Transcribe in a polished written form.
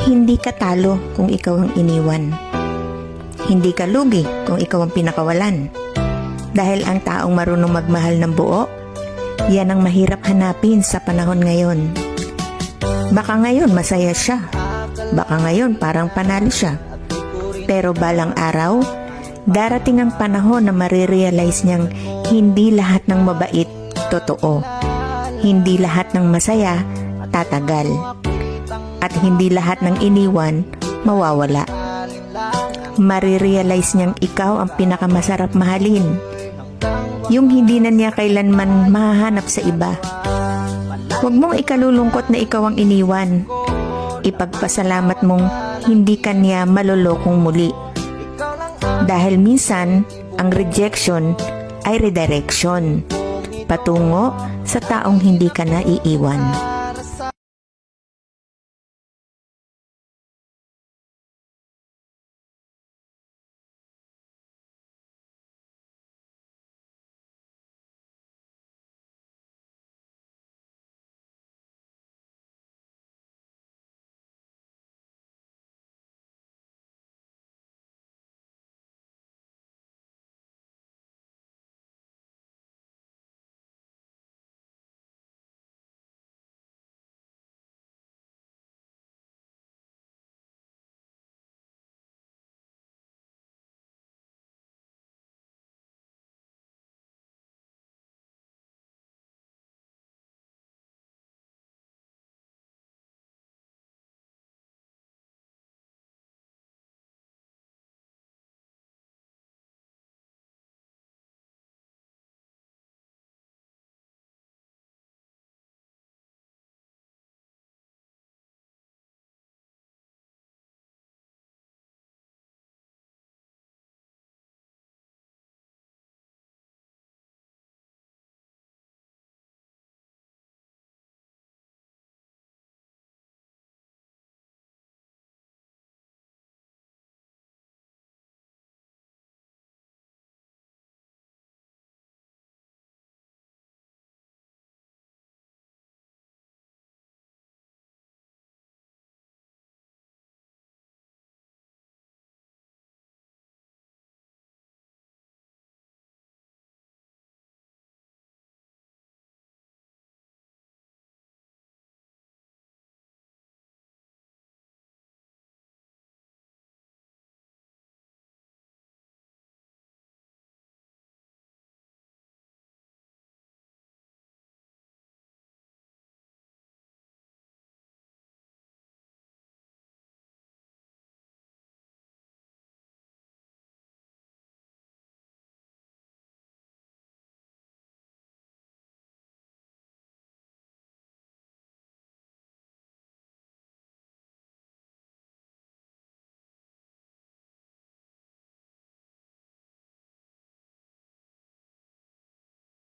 Hindi ka talo kung ikaw ang iniwan. Hindi ka lugi kung ikaw ang pinakawalan. Dahil ang taong marunong magmahal ng buo, yan ang mahirap hanapin sa panahon ngayon. Baka ngayon masaya siya. Baka ngayon parang panalo siya. Pero balang araw, darating ang panahon na marirealize niyang hindi lahat ng mabait totoo. Hindi lahat ng masaya tatagal. At hindi lahat ng iniwan mawawala. Marirealize niyang ikaw ang pinakamasarap mahalin. Yung hindi na niya kailanman mahahanap sa iba. Huwag mong ikalulungkot na ikaw ang iniwan. Ipagpasalamat mong hindi ka niya malolokong muli. Dahil minsan, ang rejection ay redirection patungo sa taong hindi ka na iiwan.